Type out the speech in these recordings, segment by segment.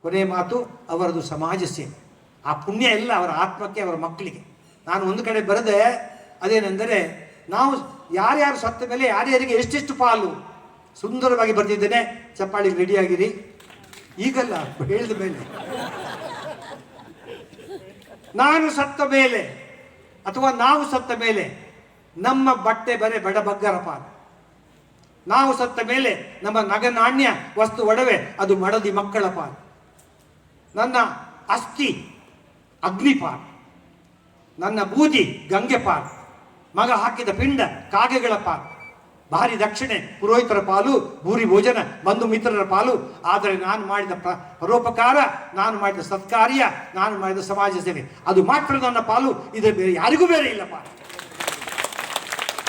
ಕೊನೆಯ ಮಾತು ಅವರದು ಸಮಾಜ ಸೇವೆ. ಆ ಪುಣ್ಯ ಎಲ್ಲ ಅವರ ಆತ್ಮಕ್ಕೆ, ಅವರ ಮಕ್ಕಳಿಗೆ. ನಾನು ಒಂದು ಕಡೆ ಬರೆದೆ, ಅದೇನೆಂದರೆ ನಾವು ಯಾರ್ಯಾರು ಸತ್ತ ಮೇಲೆ ಯಾರ್ಯಾರಿಗೆ ಎಷ್ಟೆಷ್ಟು ಪಾಲು, ಸುಂದರವಾಗಿ ಬರೆದಿದ್ದೇನೆ. ಚಪ್ಪಾಳಿಗೆ ರೆಡಿಯಾಗಿರಿ. ಈಗಲ್ಲ, ಹೇಳಿದ ಮೇಲೆ. ನಾನು ಸತ್ತ ಮೇಲೆ ಅಥವಾ ನಾವು ಸತ್ತ ಮೇಲೆ ನಮ್ಮ ಬಟ್ಟೆ ಬರೆ ಬಡಬಗ್ಗರ ಪಾಲು. ನಾವು ಸತ್ತ ಮೇಲೆ ನಮ್ಮ ನಗನಾಣ್ಯ ವಸ್ತು ಒಡವೆ ಅದು ಮಡದಿ ಮಕ್ಕಳ ಪಾಲು. ನನ್ನ ಅಸ್ಥಿ ಅಗ್ನಿಪಾಲು, ನನ್ನ ಬೂದಿ ಗಂಗೆ ಪಾಲು, ಮಗ ಹಾಕಿದ ಪಿಂಡ ಕಾಗೆಗಳ ಪಾಲು, ಭಾರಿ ದಕ್ಷಿಣೆ ಪುರೋಹಿತರ ಪಾಲು, ಭೂರಿ ಭೋಜನ ಬಂಧು ಮಿತ್ರರ ಪಾಲು. ಆದರೆ ನಾನು ಮಾಡಿದ ಪರೋಪಕಾರ, ನಾನು ಮಾಡಿದ ಸತ್ಕಾರ್ಯ, ನಾನು ಮಾಡಿದ ಸಮಾಜ ಸೇವೆ ಅದು ಮಾತ್ರ ನನ್ನ ಪಾಲು. ಇದು ಬೇರೆ ಯಾರಿಗೂ ಬೇರೆ ಇಲ್ಲ ಪಾಲು.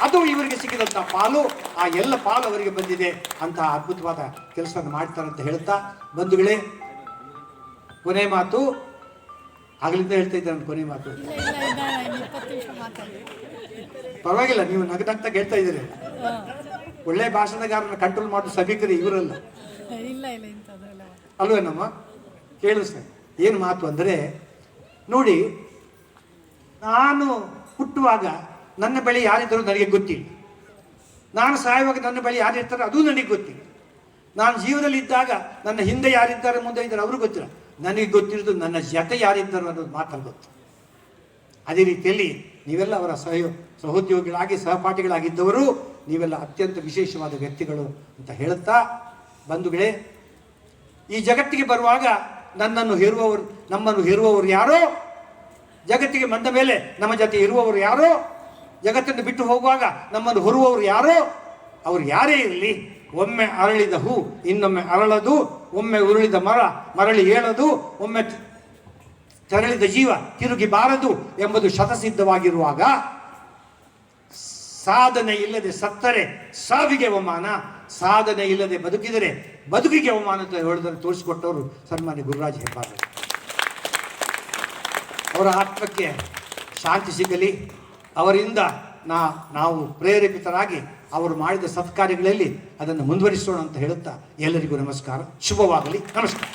ಅದು ಇವರಿಗೆ ಸಿಕ್ಕಿದಂಥ ಪಾಲು. ಆ ಎಲ್ಲ ಪಾಲು ಅವರಿಗೆ ಬಂದಿದೆ ಅಂತ ಅದ್ಭುತವಾದ ಕೆಲಸವನ್ನು ಮಾಡ್ತಾರೆ ಅಂತ ಹೇಳ್ತಾ, ಬಂಧುಗಳೇ, ಕೊನೆ ಮಾತು ಆಗಲಿಂದ ಹೇಳ್ತಾ ಇದ್ದಾರೆ. ಕೊನೆ ಮಾತು ಪರವಾಗಿಲ್ಲ, ನೀವು ನಗ್ನಗ್ತಾ ಹೇಳ್ತಾ ಇದ್ದೀರಿ. ಒಳ್ಳೆ ಭಾಷಣಗಾರನ ಕಂಟ್ರೋಲ್ ಮಾಡೋ ಸಭಿಕರು ಇವರಲ್ಲ ಅಲ್ವೇನಮ್ಮ? ಕೇಳಿಸ್ತೇನೆ. ಏನು ಮಾತು ಅಂದರೆ, ನೋಡಿ, ನಾನು ಹುಟ್ಟುವಾಗ ನನ್ನ ಬಳಿ ಯಾರಿದ್ದರೂ ನನಗೆ ಗೊತ್ತಿಲ್ಲ. ನಾನು ಸಾಯುವಾಗ ನನ್ನ ಬಳಿ ಯಾರಿರ್ತಾರೋ ಅದು ನನಗೆ ಗೊತ್ತಿಲ್ಲ. ನಾನು ಜೀವದಲ್ಲಿ ಇದ್ದಾಗ ನನ್ನ ಹಿಂದೆ ಯಾರಿದ್ದಾರೆ, ಮುಂದೆ ಇದ್ದಾರೆ ಅವರು ಗೊತ್ತಿಲ್ಲ. ನನಗೆ ಗೊತ್ತಿರೋದು ನನ್ನ ಜೊತೆ ಯಾರಿದ್ದಾರೋ ಅನ್ನೋದು ಮಾತ್ರ ಗೊತ್ತು. ಅದೇ ರೀತಿಯಲ್ಲಿ ನೀವೆಲ್ಲ ಅವರ ಸಹೋದ್ಯೋಗಿಗಳಾಗಿ ಸಹಪಾಠಿಗಳಾಗಿದ್ದವರು, ನೀವೆಲ್ಲ ಅತ್ಯಂತ ವಿಶೇಷವಾದ ವ್ಯಕ್ತಿಗಳು ಅಂತ ಹೇಳುತ್ತಾ, ಬಂಧುಗಳೇ, ಈ ಜಗತ್ತಿಗೆ ಬರುವಾಗ ನಮ್ಮನ್ನು ಹೇರುವವರು ಯಾರೋ, ಜಗತ್ತಿಗೆ ಬಂದ ಮೇಲೆ ನಮ್ಮ ಜೊತೆ ಇರುವವರು ಯಾರೋ, ಜಗತ್ತನ್ನು ಬಿಟ್ಟು ಹೋಗುವಾಗ ನಮ್ಮನ್ನು ಹೊರುವವರು ಯಾರೋ, ಅವರು ಯಾರೇ ಇರಲಿ, ಒಮ್ಮೆ ಅರಳಿದ ಹೂ ಇನ್ನೊಮ್ಮೆ ಅರಳದು, ಒಮ್ಮೆ ಉರುಳಿದ ಮರ ಮರಳಿ ಏಳದು, ಒಮ್ಮೆ ತೆರಳಿದ ಜೀವ ತಿರುಗಿ ಬಾರದು ಎಂಬುದು ಶತಸಿದ್ಧವಾಗಿರುವಾಗ, ಸಾಧನೆ ಇಲ್ಲದೆ ಸತ್ತರೆ ಸಾವಿಗೆ ಅವಮಾನ, ಸಾಧನೆ ಇಲ್ಲದೆ ಬದುಕಿದರೆ ಬದುಕಿಗೆ ಅವಮಾನ ಅಂತ ಹೇಳೋದನ್ನು ತೋರಿಸಿಕೊಟ್ಟವರು ಸನ್ಮಾನ್ಯ ಗುರುರಾಜ್ ಹೆಬ್ಬಾರ್. ಅವರ ಆತ್ಮಕ್ಕೆ ಶಾಂತಿ ಸಿಗಲಿ. ಅವರಿಂದ ನಾವು ಪ್ರೇರೇಪಿತರಾಗಿ ಅವರು ಮಾಡಿದ ಸತ್ಕಾರ್ಯಗಳಲ್ಲಿ ಅದನ್ನು ಮುಂದುವರಿಸೋಣ ಅಂತ ಹೇಳುತ್ತಾ ಎಲ್ಲರಿಗೂ ನಮಸ್ಕಾರ. ಶುಭವಾಗಲಿ. ನಮಸ್ಕಾರ.